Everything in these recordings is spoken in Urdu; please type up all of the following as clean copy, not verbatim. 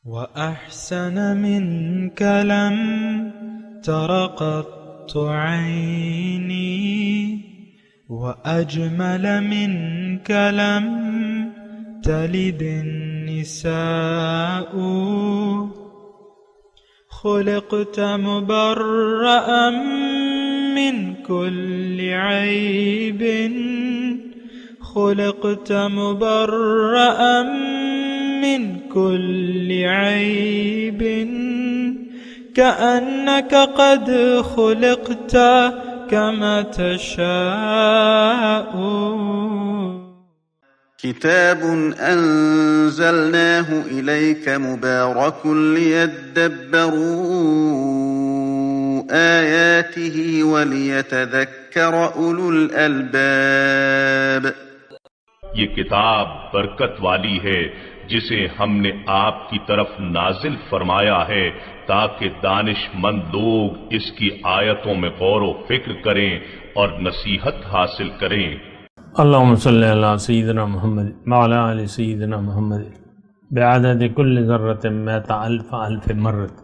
وأحسن منك لم تر قط عيني وأجمل منك لم تلد النساء خلقت مبرأ من كل عيب خلقت مبرأ من كل عيب كأنك قد خلقت كما تشاء. كتاب أنزلناه إليك مبارك ليدبروا آياته وليتذكر أولو الألباب. یہ کتاب برکت والی ہے جسے ہم نے آپ کی طرف نازل فرمایا ہے تاکہ دانش مند لوگ اس کی آیتوں میں غور و فکر کریں اور نصیحت حاصل کریں. اللہم صلی علی سیدنا محمد وعلی آل سیدنا محمد بعدد کل ذرۃ مئۃ الف الف مرۃ.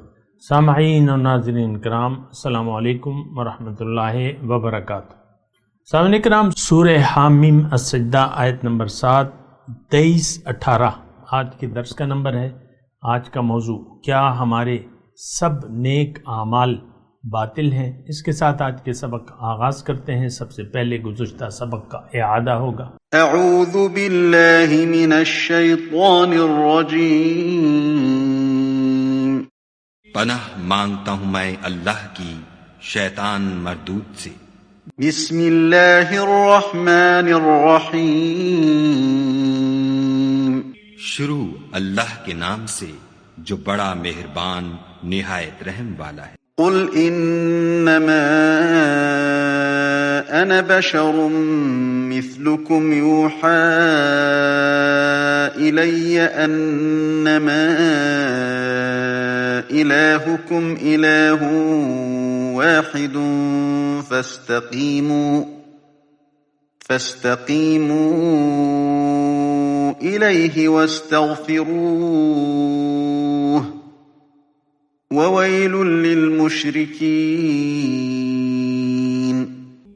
سامعین و ناظرین کرام، السلام علیکم ورحمۃ اللہ وبرکاتہ. سامعین کرام، سورہ حامیم السجدہ آیت نمبر 7، 23-18 آج کے درس کا نمبر ہے. آج کا موضوع کیا ہمارے سب نیک اعمال باطل ہیں. اس کے ساتھ آج کے سبق کا آغاز کرتے ہیں. سب سے پہلے گزشتہ سبق کا اعادہ ہوگا. اعوذ باللہ من الشیطان الرجیم. پناہ مانگتا ہوں میں اللہ کی شیطان مردود سے. بسم اللہ الرحمن الرحیم. شروع اللہ کے نام سے جو بڑا مہربان نہایت رحم والا ہے. قل انما انا بشر مثلكم يوحى الي انما الهكم اله واحد فاستقيموا اليه واستغفروه وَوَيْلٌ لِّلْمُشْرِكِينَ.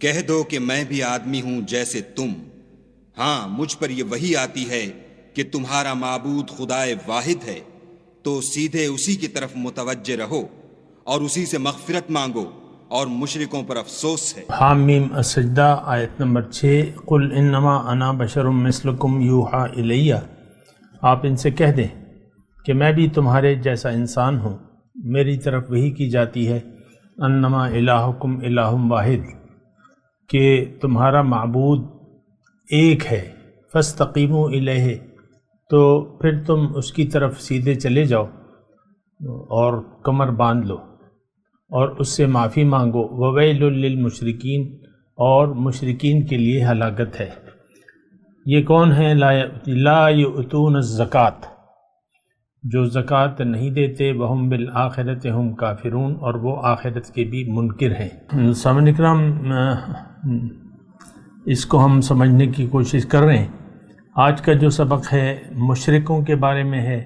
کہہ دو کہ میں بھی آدمی ہوں جیسے تم. ہاں مجھ پر یہ وحی آتی ہے کہ تمہارا معبود خدائے واحد ہے، تو سیدھے اسی کی طرف متوجہ رہو اور اسی سے مغفرت مانگو، اور مشرکوں پر افسوس ہے. حامیم السجدہ آیت نمبر 6. قل انما انا بشر مثلکم یوحی الی. آپ ان سے کہہ دیں کہ میں بھی تمہارے جیسا انسان ہوں، میری طرف وہی کی جاتی ہے. انما الہکم الہ واحد، کہ تمہارا معبود ایک ہے. فاستقیموا الیہ، تو پھر تم اس کی طرف سیدھے چلے جاؤ اور کمر باندھ لو اور اس سے معافی مانگو. وویل للمشرکین، اور مشرکین کے لیے ہلاکت ہے. یہ کون ہیں؟ لا یؤتون الزکوٰۃ، جو زکوٰۃ نہیں دیتے. وہم بالآخرۃ ہم کافرون، اور وہ آخرت کے بھی منکر ہیں. سامعین اکرام، اس کو ہم سمجھنے کی کوشش کر رہے ہیں. آج کا جو سبق ہے مشرکوں کے بارے میں ہے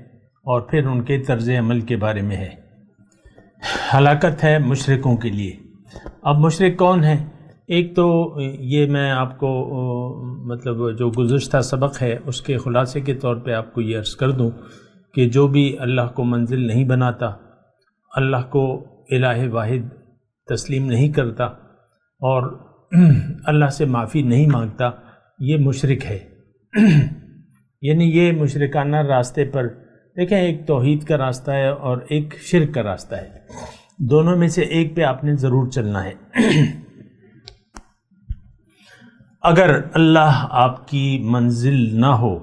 اور پھر ان کے طرز عمل کے بارے میں ہے. ہلاکت ہے مشرکوں کے لیے. اب مشرک کون ہیں؟ ایک تو یہ میں آپ کو مطلب جو گزشتہ سبق ہے اس کے خلاصے کے طور پہ آپ کو یہ عرض کر دوں کہ جو بھی اللہ کو منزل نہیں بناتا، اللہ کو الہ واحد تسلیم نہیں کرتا اور اللہ سے معافی نہیں مانگتا، یہ مشرک ہے. یعنی یہ مشرکانہ راستے پر، دیکھیں ایک توحید کا راستہ ہے اور ایک شرک کا راستہ ہے. دونوں میں سے ایک پہ آپ نے ضرور چلنا ہے. اگر اللہ آپ کی منزل نہ ہو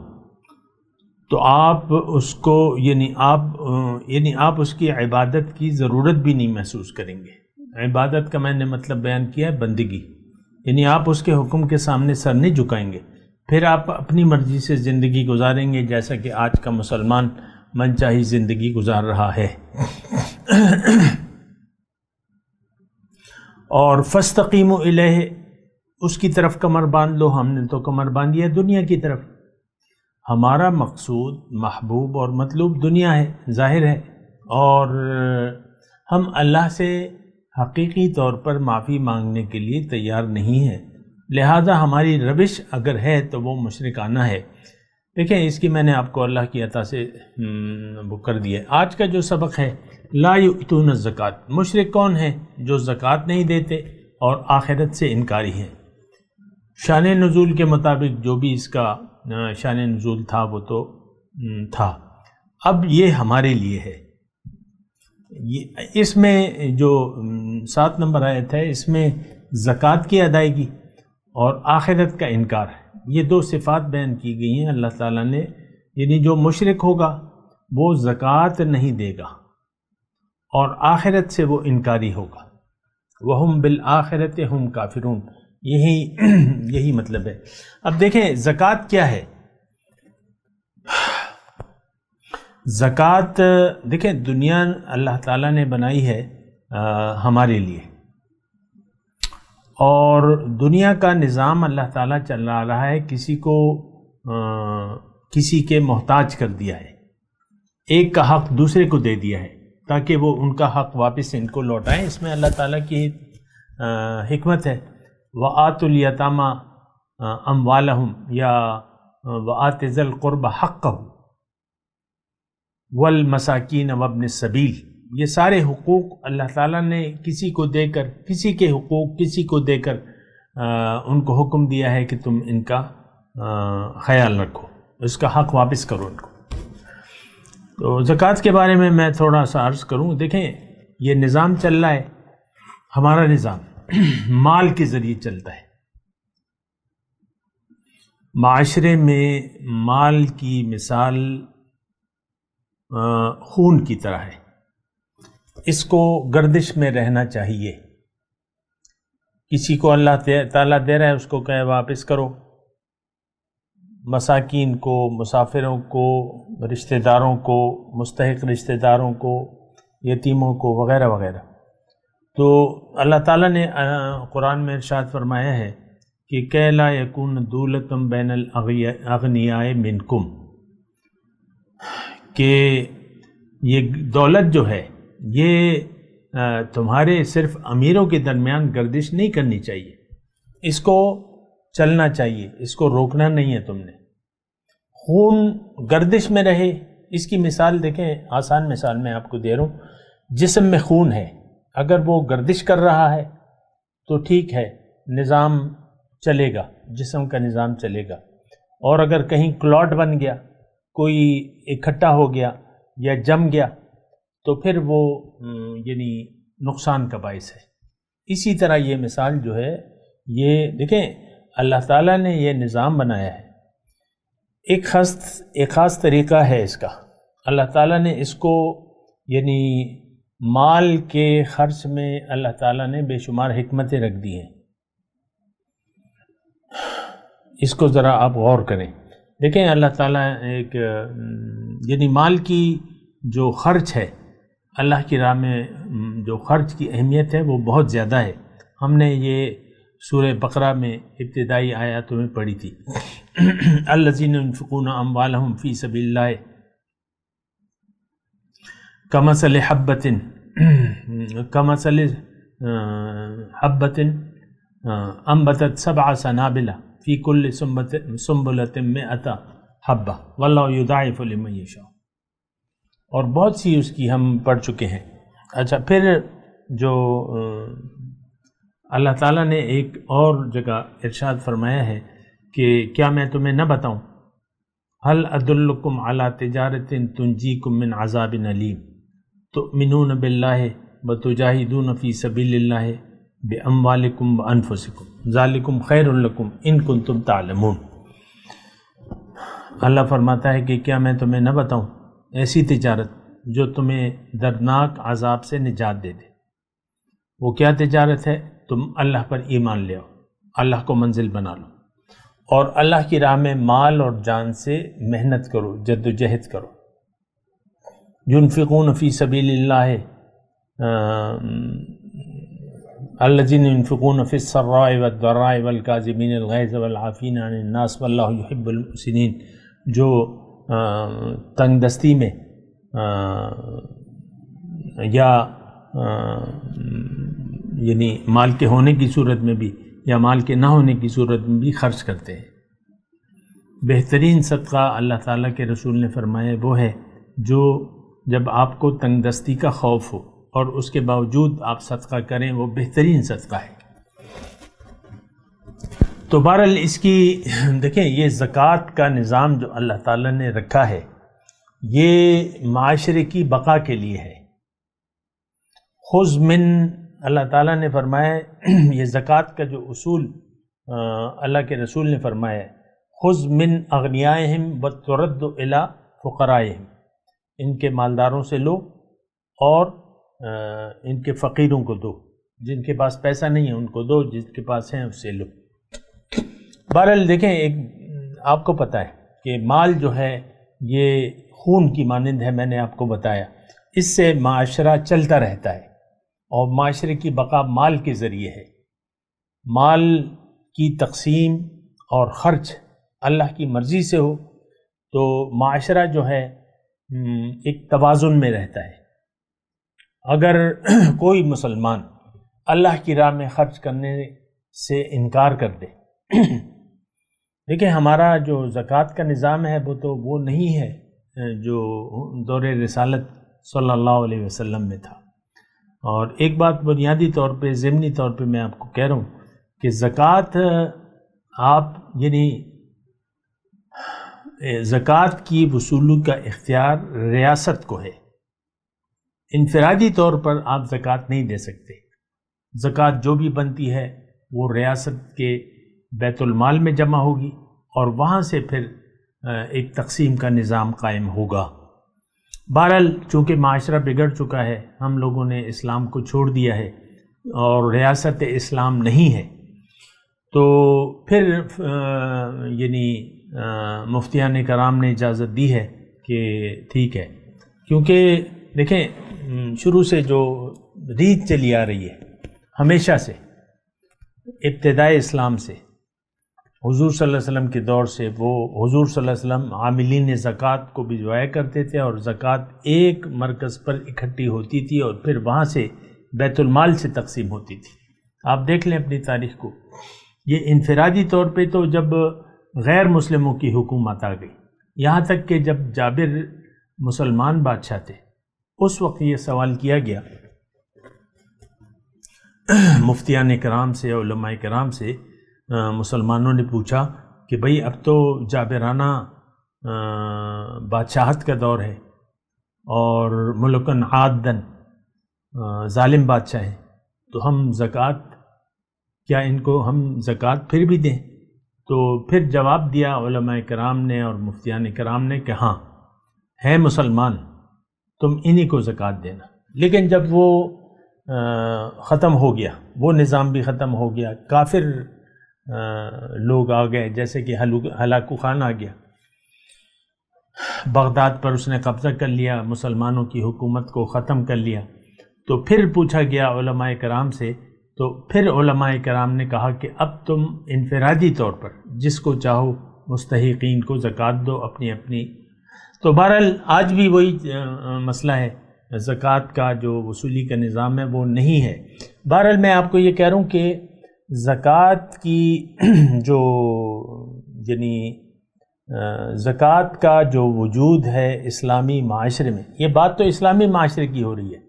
تو آپ اس کو یعنی آپ اس کی عبادت کی ضرورت بھی نہیں محسوس کریں گے. عبادت کا میں نے مطلب بیان کیا ہے بندگی، یعنی آپ اس کے حکم کے سامنے سر نہیں جھکائیں گے. پھر آپ اپنی مرضی سے زندگی گزاریں گے، جیسا کہ آج کا مسلمان من چاہی زندگی گزار رہا ہے. اور فاستقیموا الیہ، اس کی طرف کمر باندھ لو. ہم نے تو کمر باندھی ہے دنیا کی طرف. ہمارا مقصود محبوب اور مطلوب دنیا ہے، ظاہر ہے، اور ہم اللہ سے حقیقی طور پر معافی مانگنے کے لیے تیار نہیں ہیں، لہذا ہماری روش اگر ہے تو وہ مشرکانہ ہے۔ دیکھیں اس کی میں نے آپ کو اللہ کی عطا سے وہ کر دیا ہے۔ آج کا جو سبق ہے لا یؤتون الزکوٰۃ، مشرک کون ہیں؟ جو زکوٰۃ نہیں دیتے اور آخرت سے انکاری ہیں۔ شان نزول کے مطابق جو بھی اس کا شان نزول تھا وہ تو تھا، اب یہ ہمارے لیے ہے۔ اس میں جو 7 نمبر آیت ہے اس میں زکوٰۃ کی ادائیگی اور آخرت کا انکار ہے، یہ 2 صفات بیان کی گئی ہیں اللہ تعالیٰ نے، یعنی جو مشرک ہوگا وہ زکوٰۃ نہیں دے گا اور آخرت سے وہ انکاری ہوگا، وَهُمْ بِالْآخِرَةِ هُمْ کافرون، یہی مطلب ہے۔ اب دیکھیں زکوٰۃ کیا ہے؟ زکوٰۃ دیکھیں دنیا اللہ تعالیٰ نے بنائی ہے ہمارے لیے، اور دنیا کا نظام اللہ تعالیٰ چلا رہا ہے، کسی کو کسی کے محتاج کر دیا ہے، ایک کا حق دوسرے کو دے دیا ہے تاکہ وہ ان کا حق واپس ان کو لوٹائیں۔ اس میں اللہ تعالیٰ کی حکمت ہے۔ وَآتُوا الْيَتَامَىٰ أَمْوَالَهُمْ یا وَآتِ ذِي الْقُرْبَىٰ حَقَّهُ والمساکین وابن السبیل، یہ سارے حقوق اللہ تعالیٰ نے کسی کو دے کر، کسی کے حقوق کسی کو دے کر ان کو حکم دیا ہے کہ تم ان کا خیال رکھو، اس کا حق واپس کرو ان کو۔ تو زکوٰۃ کے بارے میں تھوڑا سا عرض کروں۔ دیکھیں یہ نظام چل رہا ہے، ہمارا نظام مال کے ذریعے چلتا ہے۔ معاشرے میں مال کی مثال خون کی طرح ہے، اس کو گردش میں رہنا چاہیے۔ کسی کو اللہ تعالیٰ دے رہا ہے اس کو کہے واپس کرو، مساکین کو، مسافروں کو، رشتہ داروں کو، مستحق رشتہ داروں کو، یتیموں کو وغیرہ وغیرہ۔ تو اللہ تعالیٰ نے قرآن میں ارشاد فرمایا ہے کہ کہ لا یکون دولتم بین الاغنیاء منکم، کہ یہ دولت جو ہے یہ تمہارے صرف امیروں کے درمیان گردش نہیں کرنی چاہیے، اس کو چلنا چاہیے، اس کو روکنا نہیں ہے تم نے۔ خون گردش میں رہے، اس کی مثال دیکھیں، آسان مثال میں آپ کو دے رہا ہوں۔ جسم میں خون ہے، اگر وہ گردش کر رہا ہے تو ٹھیک ہے، نظام چلے گا، جسم کا نظام چلے گا۔ اور اگر کہیں کلاٹ بن گیا، کوئی اکٹھا ہو گیا یا جم گیا تو پھر وہ یعنی نقصان کا باعث ہے۔ اسی طرح یہ مثال جو ہے، یہ دیکھیں اللہ تعالیٰ نے یہ نظام بنایا ہے، ایک خاص طریقہ ہے اس کا۔ اللہ تعالیٰ نے اس کو یعنی مال کے خرچ میں اللہ تعالیٰ نے بے شمار حکمتیں رکھ دی ہیں، اس کو ذرا آپ غور کریں۔ دیکھیں اللہ تعالیٰ ایک یعنی مال کی جو خرچ ہے، اللہ کی راہ میں جو خرچ کی اہمیت ہے وہ بہت زیادہ ہے۔ ہم نے یہ سورہ بقرہ میں ابتدائی آیاتوں میں پڑھی تھی، الذین ينفقون اموالهم فی سبیل اللہ کمثل حبۃ انبتت 7 سنابل فی کل سنبلۃ 100 حبہ واللہ یضاعف لمن یشاء، اور بہت سی اس کی ہم پڑھ چکے ہیں۔ اچھا، پھر جو اللہ تعالیٰ نے ایک اور جگہ ارشاد فرمایا ہے کہ کیا میں تمہیں نہ بتاؤں، هل ادلکم علی تجارۃ تنجیکم من عذاب علیم تؤمنون باللہ وتجاہدون فی سبیل اللہ باموالکم وانفسکم ذالکم خیر لکم ان کنتم تعلمون۔ اللہ فرماتا ہے کہ کیا میں تمہیں نہ بتاؤں ایسی تجارت جو تمہیں دردناک عذاب سے نجات دے دے۔ وہ کیا تجارت ہے؟ تم اللہ پر ایمان لے آؤ، اللہ کو منزل بنا لو، اور اللہ کی راہ میں مال اور جان سے محنت کرو، جد و جہد کرو۔ ينفقون فی سبیل اللہ الذین ينفقون فی السراء والضراء والکاظمین الغیظ والعافین عن الناس واللہ یحب المحسنین جو تنگ دستی میں یا یعنی مال کے ہونے کی صورت میں بھی یا مال کے نہ ہونے کی صورت میں بھی خرچ کرتے ہیں۔ بہترین صدقہ اللہ تعالیٰ کے رسول نے فرمایا وہ ہے جو جب آپ کو تنگ دستی کا خوف ہو اور اس کے باوجود آپ صدقہ کریں، وہ بہترین صدقہ ہے۔ تو بہرحال اس کی دیکھیں، یہ زکوٰۃ کا نظام جو اللہ تعالیٰ نے رکھا ہے یہ معاشرے کی بقا کے لیے ہے۔ خذ من، اللہ تعالیٰ نے فرمایا یہ زکوٰۃ کا جو اصول اللہ کے رسول نے فرمایا ہے، خذ من اغنیائہم وترد الی فقرائہم، ان کے مالداروں سے لو اور ان کے فقیروں کو دو، جن کے پاس پیسہ نہیں ہے ان کو دو، جن کے پاس ہیں اس سے لو۔ بہرحال دیکھیں، ایک آپ کو پتہ ہے کہ مال جو ہے یہ خون کی مانند ہے، میں نے آپ کو بتایا، اس سے معاشرہ چلتا رہتا ہے اور معاشرے کی بقا مال کے ذریعے ہے۔ مال کی تقسیم اور خرچ اللہ کی مرضی سے ہو تو معاشرہ جو ہے ایک توازن میں رہتا ہے۔ اگر کوئی مسلمان اللہ کی راہ میں خرچ کرنے سے انکار کر دے، دیکھیں ہمارا جو زکوٰۃ کا نظام ہے وہ تو وہ نہیں ہے جو دور رسالت صلی اللہ علیہ وسلم میں تھا۔ اور ایک بات بنیادی طور پہ ضمنی طور پہ میں آپ کو کہہ رہا ہوں کہ زکوٰۃ آپ یعنی زکوٰۃ کی وصولی کا اختیار ریاست کو ہے، انفرادی طور پر آپ زکوٰۃ نہیں دے سکتے۔ زکوٰۃ جو بھی بنتی ہے وہ ریاست کے بیت المال میں جمع ہوگی اور وہاں سے پھر ایک تقسیم کا نظام قائم ہوگا۔ بہرحال چونکہ معاشرہ بگڑ چکا ہے، ہم لوگوں نے اسلام کو چھوڑ دیا ہے اور ریاست اسلام نہیں ہے، تو پھر یعنی مفتیان کرام نے اجازت دی ہے کہ ٹھیک ہے، کیونکہ دیکھیں شروع سے جو ریت چلی آ رہی ہے ہمیشہ سے، ابتدائے اسلام سے، حضور صلی اللہ علیہ وسلم کے دور سے، وہ حضور صلی اللہ علیہ وسلم عاملین زکوٰۃ کو بھجوایا کرتے تھے اور زکوٰۃ ایک مرکز پر اکٹھی ہوتی تھی اور پھر وہاں سے بیت المال سے تقسیم ہوتی تھی۔ آپ دیکھ لیں اپنی تاریخ کو، یہ انفرادی طور پہ تو جب غیر مسلموں کی حکومت آ گئی، یہاں تک کہ جب جابر مسلمان بادشاہ تھے اس وقت یہ سوال کیا گیا مفتیان کرام سے، علماء کرام سے، مسلمانوں نے پوچھا کہ بھئی اب تو جابرانہ بادشاہت کا دور ہے اور ملکن عادن ظالم بادشاہ ہیں، تو ہم زکوٰۃ کیا ان کو ہم زکوٰۃ پھر بھی دیں؟ تو پھر جواب دیا علماء کرام نے اور مفتیان کرام نے کہ ہاں ہے مسلمان، تم انہی کو زکوٰۃ دینا۔ لیکن جب وہ ختم ہو گیا، وہ نظام بھی ختم ہو گیا، کافر لوگ آ گئے، جیسے کہ ہلاکو خان آ گیا، بغداد پر اس نے قبضہ کر لیا، مسلمانوں کی حکومت کو ختم کر لیا۔ تو پھر پوچھا گیا علماء کرام سے، تو پھر علماء کرام نے کہا کہ اب تم انفرادی طور پر جس کو چاہو مستحقین کو زکوٰۃ دو اپنی اپنی۔ تو بہرحال آج بھی وہی مسئلہ ہے، زکوٰۃ کا جو وصولی کا نظام ہے وہ نہیں ہے۔ بہرحال میں آپ کو یہ کہہ رہا ہوں کہ زکوٰۃ کی جو یعنی زکوٰۃ کا جو وجود ہے اسلامی معاشرے میں، یہ بات تو اسلامی معاشرے کی ہو رہی ہے،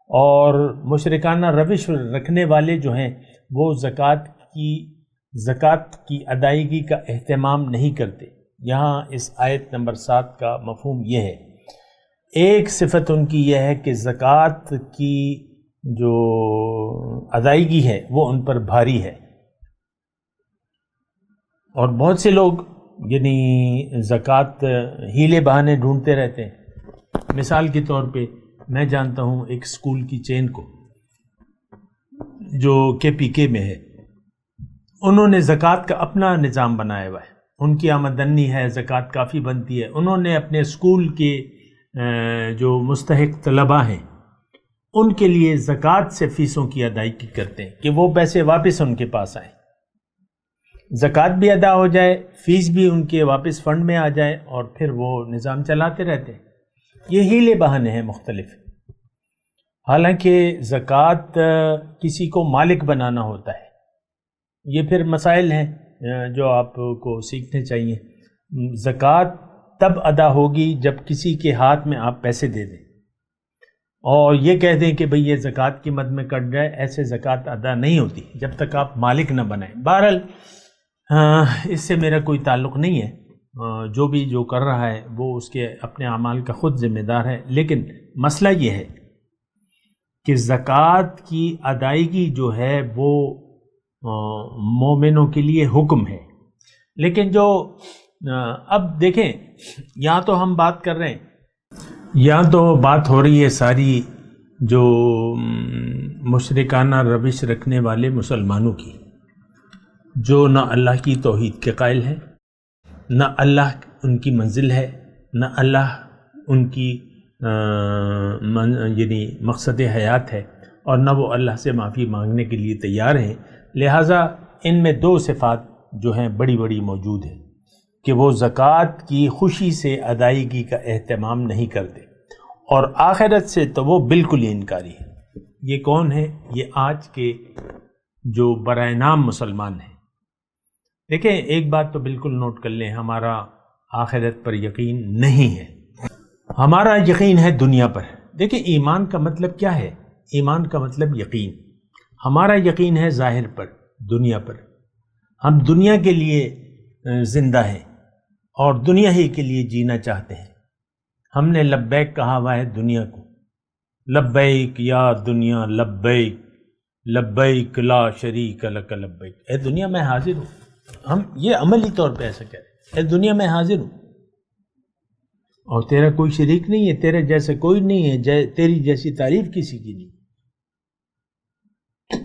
اور مشرکانہ روش رکھنے والے جو ہیں وہ زکوٰۃ کی ادائیگی کا اہتمام نہیں کرتے۔ یہاں اس آیت نمبر 7 کا مفہوم یہ ہے، ایک صفت ان کی یہ ہے کہ زکوٰۃ کی جو ادائیگی ہے وہ ان پر بھاری ہے، اور بہت سے لوگ یعنی زکوٰۃ ہیلے بہانے ڈھونڈتے رہتے ہیں۔ مثال کے طور پہ میں جانتا ہوں ایک اسکول کی چین کو جو KPK میں ہے، انہوں نے زکوٰۃ کا اپنا نظام بنایا ہوا ہے، ان کی آمدنی ہے، زکوٰۃ کافی بنتی ہے، انہوں نے اپنے اسکول کے جو مستحق طلباء ہیں ان کے لیے زکوٰۃ سے فیسوں کی ادائیگی کرتے ہیں کہ وہ پیسے واپس ان کے پاس آئیں۔ زکوٰۃ بھی ادا ہو جائے، فیس بھی ان کے واپس فنڈ میں آ جائے، اور پھر وہ نظام چلاتے رہتے ہیں۔ یہ ہیلے بہانے ہیں مختلف۔ حالانکہ زکوٰۃ کسی کو مالک بنانا ہوتا ہے۔ یہ پھر مسائل ہیں جو آپ کو سیکھنے چاہیے۔ زکوٰۃ تب ادا ہوگی جب کسی کے ہاتھ میں آپ پیسے دے دیں اور یہ کہہ دیں کہ بھئی یہ زکوٰۃ کی مد میں کٹ جائے، ایسے زکوٰۃ ادا نہیں ہوتی جب تک آپ مالک نہ بنائیں۔ بہرحال اس سے میرا کوئی تعلق نہیں ہے، جو بھی جو کر رہا ہے وہ اس کے اپنے اعمال کا خود ذمہ دار ہے، لیکن مسئلہ یہ ہے کہ زکوٰۃ کی ادائیگی جو ہے وہ مومنوں کے لیے حکم ہے۔ لیکن جو اب دیکھیں، یہاں تو ہم بات کر رہے ہیں، یہاں تو بات ہو رہی ہے ساری جو مشرکانہ روش رکھنے والے مسلمانوں کی، جو نہ اللہ کی توحید کے قائل ہیں، نہ اللہ ان کی منزل ہے، نہ اللہ ان کی یعنی مقصد حیات ہے، اور نہ وہ اللہ سے معافی مانگنے کے لیے تیار ہیں۔ لہٰذا ان میں دو صفات جو ہیں بڑی بڑی موجود ہیں کہ وہ زکوٰۃ کی خوشی سے ادائیگی کا اہتمام نہیں کرتے، اور آخرت سے تو وہ بالکل ہی انکاری ہے۔ یہ کون ہے؟ یہ آج کے جو برائے نام مسلمان ہیں۔ دیکھیں، ایک بات تو بالکل نوٹ کر لیں، ہمارا آخرت پر یقین نہیں ہے، ہمارا یقین ہے دنیا پر۔ دیکھیں، ایمان کا مطلب کیا ہے؟ ایمان کا مطلب یقین۔ ہمارا یقین ہے ظاہر پر، دنیا پر۔ ہم دنیا کے لیے زندہ ہیں اور دنیا ہی کے لیے جینا چاہتے ہیں۔ ہم نے لبیک کہا ہوا ہے دنیا کو، لبیک یا دنیا لبیک، لبیک لا شریک لک لبیک۔ اے دنیا میں حاضر ہوں، ہم یہ عملی طور پہ ایسا کہہ رہے ہیں، اے دنیا میں حاضر ہوں اور تیرا کوئی شریک نہیں ہے، تیرے جیسا کوئی نہیں ہے، تیری جیسی تعریف کسی کی نہیں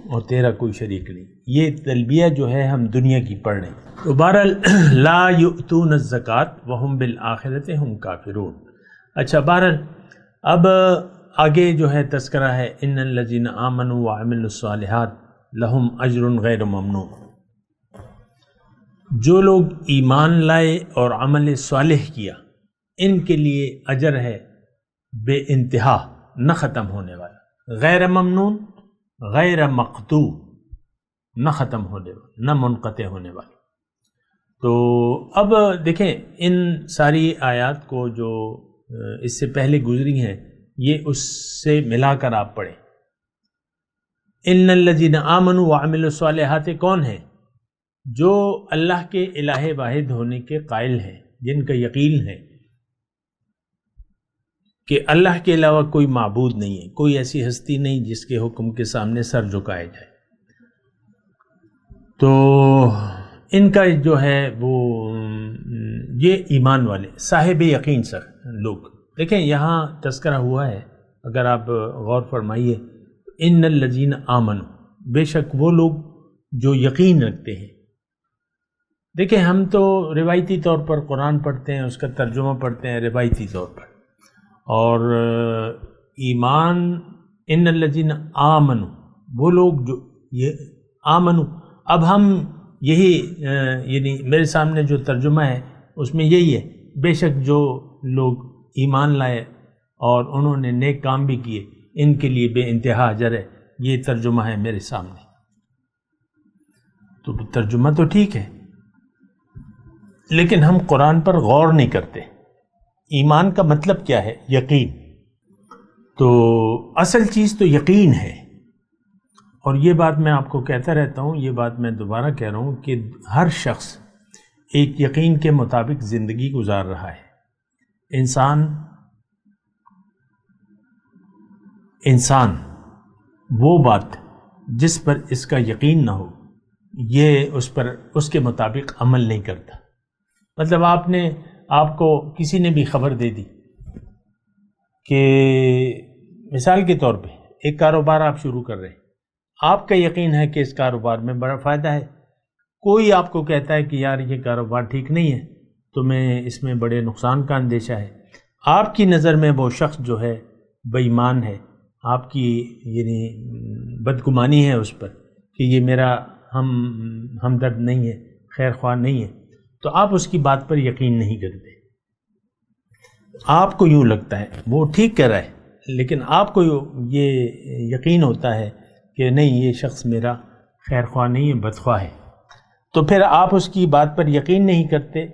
اور تیرا کوئی شریک نہیں۔ یہ تلبیہ جو ہے ہم دنیا کی پڑھ رہے ہیں۔ تو بہرحال لا یؤتون الزکوٰۃ وہم بالآخرۃ ہم کافرون۔ اچھا، بہرحال اب آگے جو ہے تذکرہ ہے، ان الذین آمنوا وعملوا الصالحات لہم اجر غیر ممنون۔ جو لوگ ایمان لائے اور عمل صالح کیا، ان کے لیے اجر ہے بے انتہا، نہ ختم ہونے والا، غیر ممنون، غیر مقطوع، نہ ختم ہونے والا، نہ منقطع ہونے والا۔ تو اب دیکھیں، ان ساری آیات کو جو اس سے پہلے گزری ہیں، یہ اس سے ملا کر آپ پڑھیں۔ ان الذین آمنوا وعملوا الصالحات کون ہیں؟ جو اللہ کے الہ واحد ہونے کے قائل ہیں، جن کا یقین ہے کہ اللہ کے علاوہ کوئی معبود نہیں ہے، کوئی ایسی ہستی نہیں جس کے حکم کے سامنے سر جھکایا جائے۔ تو ان کا جو ہے وہ یہ ایمان والے صاحب یقین سر لوگ۔ دیکھیں، یہاں تذکرہ ہوا ہے، اگر آپ غور فرمائیے، ان الذین آمنوا، بے شک وہ لوگ جو یقین رکھتے ہیں۔ دیکھیں، ہم تو روایتی طور پر قرآن پڑھتے ہیں، اس کا ترجمہ پڑھتے ہیں روایتی طور پر، اور ایمان ان الذین آمنوا، وہ لوگ جو یہ آمنوا، اب ہم یہی یعنی میرے سامنے جو ترجمہ ہے اس میں یہی ہے، بے شک جو لوگ ایمان لائے اور انہوں نے نیک کام بھی کیے، ان کے لیے بے انتہا اجر ہے، یہ ترجمہ ہے میرے سامنے۔ تو ترجمہ تو ٹھیک ہے، لیکن ہم قرآن پر غور نہیں کرتے۔ ایمان کا مطلب کیا ہے؟ یقین۔ تو اصل چیز تو یقین ہے، اور یہ بات میں آپ کو کہتا رہتا ہوں، یہ بات میں دوبارہ کہہ رہا ہوں کہ ہر شخص ایک یقین کے مطابق زندگی گزار رہا ہے۔ انسان وہ بات جس پر اس کا یقین نہ ہو، یہ اس کے مطابق عمل نہیں کرتا۔ مطلب آپ کو کسی نے بھی خبر دے دی کہ مثال کے طور پہ ایک کاروبار آپ شروع کر رہے ہیں، آپ کا یقین ہے کہ اس کاروبار میں بڑا فائدہ ہے، کوئی آپ کو کہتا ہے کہ یار یہ کاروبار ٹھیک نہیں ہے، تمہیں اس میں بڑے نقصان کا اندیشہ ہے، آپ کی نظر میں وہ شخص جو ہے بے ایمان ہے، آپ کی یعنی بدگمانی ہے اس پر کہ یہ میرا ہمدرد نہیں ہے، خیر خواہ نہیں ہے تو آپ اس کی بات پر یقین نہیں کرتے. آپ کو یوں لگتا ہے وہ ٹھیک کر رہا ہے لیکن آپ کو یہ یقین ہوتا ہے کہ نہیں یہ شخص میرا خیر خواہ نہیں ہے، بدخواہ ہے، تو پھر آپ اس کی بات پر یقین نہیں کرتے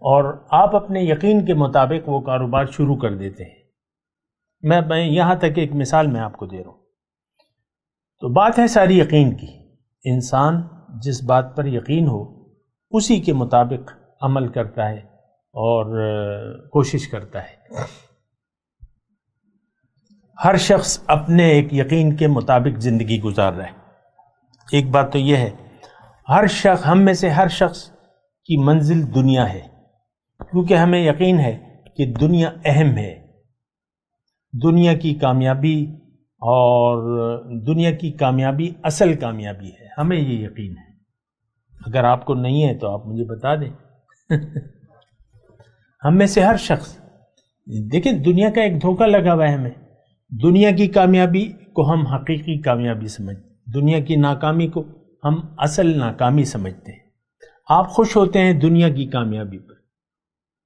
اور آپ اپنے یقین کے مطابق وہ کاروبار شروع کر دیتے ہیں. میں یہاں تک ایک مثال میں آپ کو دے رہا ہوں. تو بات ہے ساری یقین کی. انسان جس بات پر یقین ہو اسی کے مطابق عمل کرتا ہے اور کوشش کرتا ہے. ہر شخص اپنے ایک یقین کے مطابق زندگی گزار رہا ہے. ایک بات تو یہ ہے ہر شخص، ہم میں سے ہر شخص کی منزل دنیا ہے، کیونکہ ہمیں یقین ہے کہ دنیا اہم ہے. دنیا کی کامیابی اور دنیا کی کامیابی اصل کامیابی ہے، ہمیں یہ یقین ہے. اگر آپ کو نہیں ہے تو آپ مجھے بتا دیں. ہم میں سے ہر شخص، دیکھیں دنیا کا ایک دھوکہ لگا ہوا ہے ہمیں. دنیا کی کامیابی کو ہم حقیقی کامیابی سمجھتے، دنیا کی ناکامی کو ہم اصل ناکامی سمجھتے ہیں. آپ خوش ہوتے ہیں دنیا کی کامیابی پر،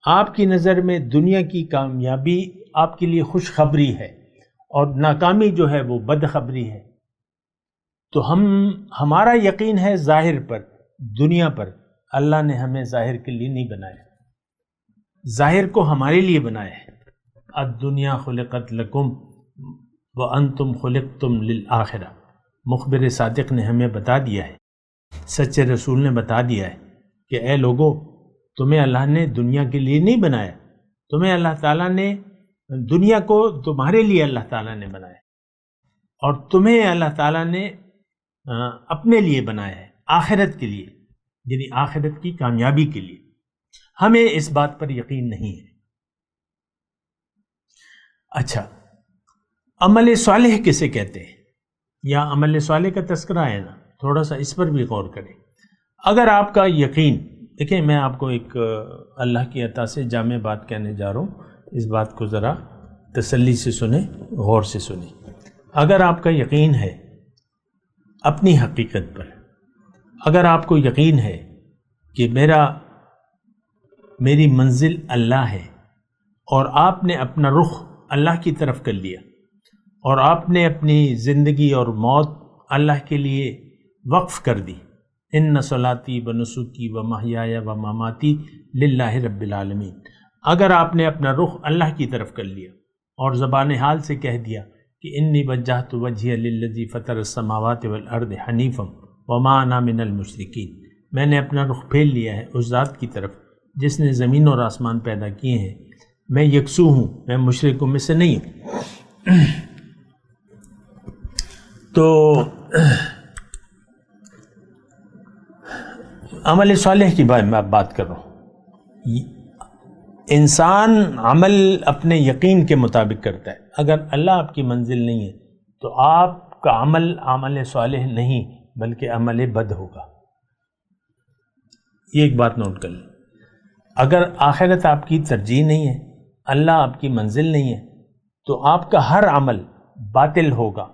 آپ کی نظر میں دنیا کی کامیابی آپ کے لیے خوشخبری ہے اور ناکامی جو ہے وہ بدخبری ہے. تو ہمارا یقین ہے ظاہر پر، دنیا پر. اللہ نے ہمیں ظاہر کے لیے نہیں بنایا، ظاہر کو ہمارے لیے بنایا ہے. الدنیا خلقت لکم وانتم خلقتم للآخرہ. مخبر صادق نے ہمیں بتا دیا ہے، سچے رسول نے بتا دیا ہے کہ اے لوگو، تمہیں اللہ نے دنیا کے لیے نہیں بنایا، تمہیں اللہ تعالیٰ نے دنیا کو تمہارے لیے اللہ تعالیٰ نے بنایا اور تمہیں اللہ تعالیٰ نے اپنے لیے بنایا ہے آخرت کے لیے، یعنی آخرت کی کامیابی کے لیے. ہمیں اس بات پر یقین نہیں ہے. اچھا، عمل صالح کسے کہتے ہیں؟ یا عمل صالح کا تذکرہ ہے نا، تھوڑا سا اس پر بھی غور کریں. اگر آپ کا یقین، دیکھیں میں آپ کو ایک اللہ کی عطا سے جامع بات کہنے جا رہا ہوں، اس بات کو ذرا تسلی سے سنیں، غور سے سنیں. اگر آپ کا یقین ہے اپنی حقیقت پر، اگر آپ کو یقین ہے کہ میری منزل اللہ ہے اور آپ نے اپنا رخ اللہ کی طرف کر لیا اور آپ نے اپنی زندگی اور موت اللہ کے لیے وقف کر دی، ان صلاتی و نسکی و محیای و مماتی للہ رب العالمین. اگر آپ نے اپنا رخ اللہ کی طرف کر لیا اور زبان حال سے کہہ دیا کہ انی وجہت وجہی للذی فطر السماوات والارض حنیفا وما انا من المشرکین، میں نے اپنا رخ پھیر لیا ہے اس ذات کی طرف جس نے زمین اور آسمان پیدا کیے ہیں، میں یکسو ہوں، میں مشرکوں میں سے نہیں ہوں. تو عمل صالح کی بات کر رہا ہوں. انسان عمل اپنے یقین کے مطابق کرتا ہے. اگر اللہ آپ کی منزل نہیں ہے تو آپ کا عمل صالح نہیں بلکہ عمل بد ہوگا. یہ ایک بات نوٹ کر لیں. اگر آخرت آپ کی ترجیح نہیں ہے، اللہ آپ کی منزل نہیں ہے، تو آپ کا ہر عمل باطل ہوگا،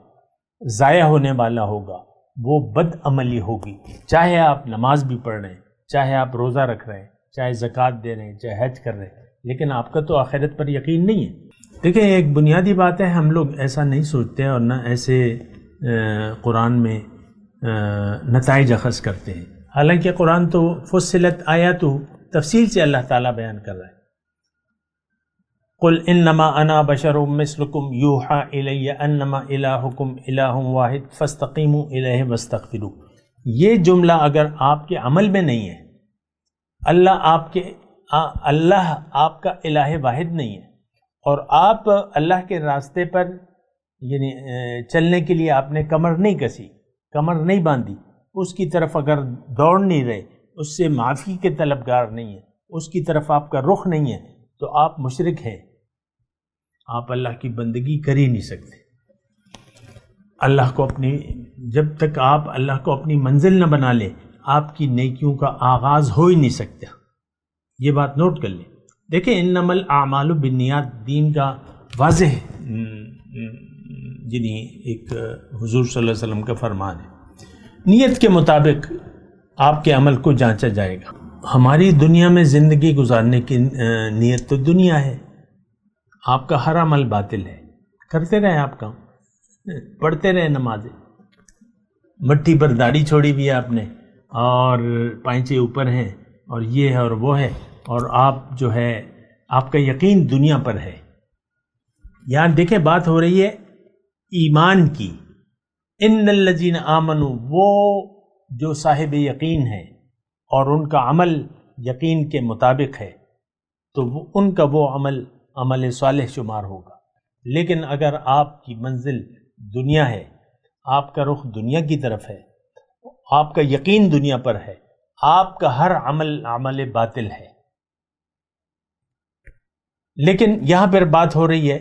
ضائع ہونے والا ہوگا، وہ بد عملی ہوگی. چاہے آپ نماز بھی پڑھ رہے ہیں، چاہے آپ روزہ رکھ رہے ہیں، چاہے زکوٰۃ دے رہے ہیں، چاہے حج کر رہے ہیں، لیکن آپ کا تو آخرت پر یقین نہیں ہے. دیکھیں ایک بنیادی بات ہے، ہم لوگ ایسا نہیں سوچتے اور نہ ایسے قرآن میں نتائج اخذ کرتے ہیں. حالانکہ قرآن تو فصلت آیاتہ، تفصیل سے اللہ تعالیٰ بیان کر رہا ہے. قل انما انا بشر مثلکم یوحی الی انما الہکم الہ واحد فاستقیموا الیہ واستغفروا. یہ جملہ اگر آپ کے عمل میں نہیں ہے، اللہ آپ کا الہ واحد نہیں ہے اور آپ اللہ کے راستے پر یعنی چلنے کے لیے آپ نے کمر نہیں کسی، کمر نہیں باندھی، اس کی طرف اگر دوڑ نہیں رہے، اس سے معافی کے طلبگار نہیں ہے، اس کی طرف آپ کا رخ نہیں ہے، تو آپ مشرک ہیں. آپ اللہ کی بندگی کر ہی نہیں سکتے. اللہ کو جب تک آپ اللہ کو اپنی منزل نہ بنا لیں، آپ کی نیکیوں کا آغاز ہو ہی نہیں سکتا. یہ بات نوٹ کر لیں. دیکھیں انما الاعمال بالنیات دین کا واضح یعنی ایک حضور صلی اللہ علیہ وسلم کا فرمان ہے. نیت کے مطابق آپ کے عمل کو جانچا جائے گا۔ ہماری دنیا میں زندگی گزارنے کی نیت تو دنیا ہے، آپ کا ہر عمل باطل ہے، کرتے رہے آپ کام، پڑھتے رہے نمازیں، مٹھی پر داڑھی چھوڑی بھی ہے آپ نے اور پائنچے اوپر ہیں اور یہ ہے اور وہ ہے، اور آپ جو ہے آپ کا یقین دنیا پر ہے۔ یہاں دیکھیں بات ہو رہی ہے ایمان کی، ان الذین آمنوا، وہ جو صاحب یقین ہے اور ان کا عمل یقین کے مطابق ہے تو ان کا وہ عمل صالح شمار ہوگا۔ لیکن اگر آپ کی منزل دنیا ہے، آپ کا رخ دنیا کی طرف ہے، آپ کا یقین دنیا پر ہے، آپ کا ہر عمل باطل ہے۔ لیکن یہاں پر بات ہو رہی ہے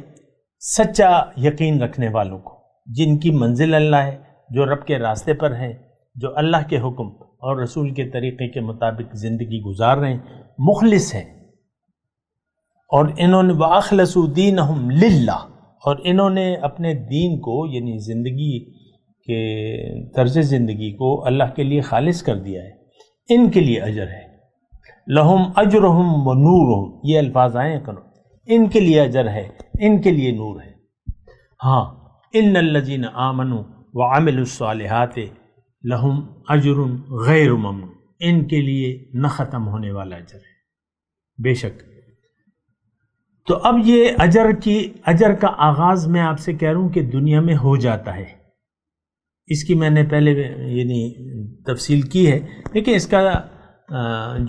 سچا یقین رکھنے والوں کو، جن کی منزل اللہ ہے، جو رب کے راستے پر ہیں، جو اللہ کے حکم اور رسول کے طریقے کے مطابق زندگی گزار رہے ہیں، مخلص ہیں، اور انہوں نے وَأَخْلَصُوا دِينَهُمْ لِلَّهِ، اور انہوں نے اپنے دین کو یعنی زندگی کے طرز زندگی کو اللہ کے لیے خالص کر دیا ہے، ان کے لیے اجر ہے۔ لَهُمْ أَجْرُهُمْ وَنُورُهُمْ، یہ الفاظ آئے ہیں، ان کے لیے اجر ہے، ان کے لیے نور ہے۔ ہاں، ان الذین آمنوا وعملوا الصالحات لہم اجر غیر ممنون، ان کے لیے نہ ختم ہونے والا اجر ہے، بے شک۔ تو اب یہ اجر کا آغاز میں آپ سے کہہ رہا ہوں کہ دنیا میں ہو جاتا ہے، اس کی میں نے پہلے یعنی تفصیل کی ہے، لیکن اس کا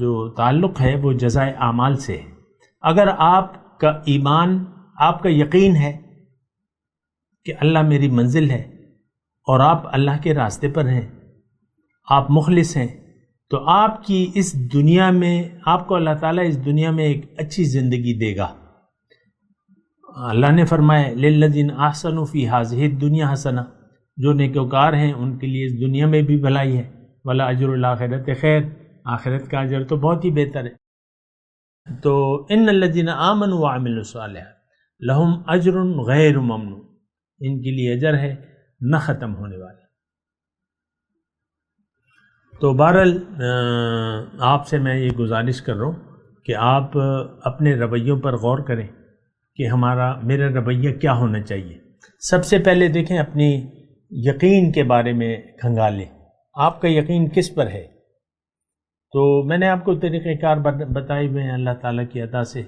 جو تعلق ہے وہ جزائے اعمال سے ہے۔ اگر آپ کا ایمان، آپ کا یقین ہے کہ اللہ میری منزل ہے اور آپ اللہ کے راستے پر ہیں، آپ مخلص ہیں، تو آپ کی اس دنیا میں آپ کو اللہ تعالیٰ اس دنیا میں ایک اچھی زندگی دے گا۔ اللہ نے فرمایا للذین احسنوا فی ہذہ الدنیا حسنہ، جو نیکوکار ہیں ان کے لیے اس دنیا میں بھی بھلائی ہے، ولا اجر الآخرۃ خیر، آخرت کا اجر تو بہت ہی بہتر ہے۔ تو ان الذین آمنوا وعملوا الصالحات لہم اجر غیر ممنون، ان کے لیے اجر ہے نہ ختم ہونے والا۔ تو بہرحال آپ سے میں یہ گزارش کر رہا ہوں کہ آپ اپنے رویوں پر غور کریں کہ میرا رویہ کیا ہونا چاہیے۔ سب سے پہلے دیکھیں اپنی یقین کے بارے میں کھنگالیں، آپ کا یقین کس پر ہے۔ تو میں نے آپ کو طریقہ کار بتائی ہوئے ہیں اللہ تعالیٰ کی عطا سے،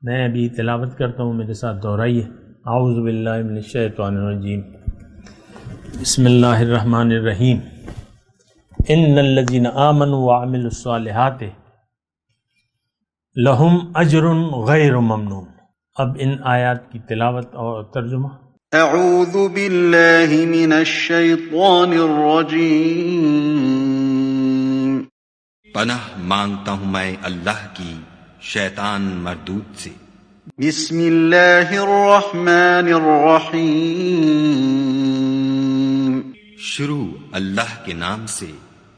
میں ابھی تلاوت کرتا ہوں، میرے ساتھ دہرائیے۔ اعوذ باللہ من الشیطان الرجیم، بسم اللہ الرحمن الرحیم، ان الذین آمنوا وعملوا الصالحات لہم اجر غیر ممنون۔ اب ان آیات کی تلاوت اور ترجمہ۔ اعوذ باللہ من الشیطان الرجیم، پناہ مانگتا ہوں میں اللہ کی شیطان مردود سے۔ بسم اللہ الرحمن الرحیم، شروع اللہ کے نام سے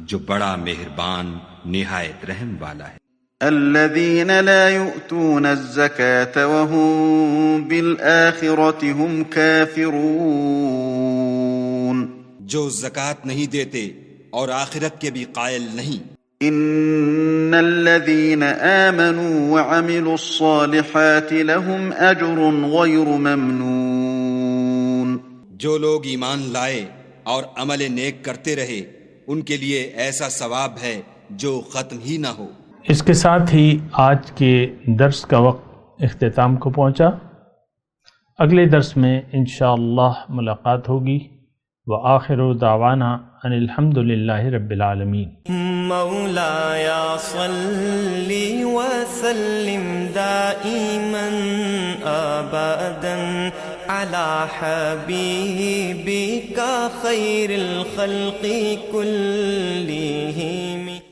جو بڑا مہربان نہایت رحم والا ہے۔ الذین لا یؤتون الزکاة وهم بالآخرة هم کافرون، جو زکوٰۃ نہیں دیتے اور آخرت کے بھی قائل نہیں۔ ان الذین آمنوا وعملوا الصالحات لهم اجر غیر ممنون، جو لوگ ایمان لائے اور عمل نیک کرتے رہے ان کے لیے ایسا ثواب ہے جو ختم ہی نہ ہو۔ اس کے ساتھ ہی آج کے درس کا وقت اختتام کو پہنچا۔ اگلے درس میں انشاءاللہ ملاقات ہوگی۔ وآخر دعوانا ان الحمد للہ رب العالمین۔ مولایا صلی وسلم دائما ابدا علی حبیبک خیر الخلق کلہم۔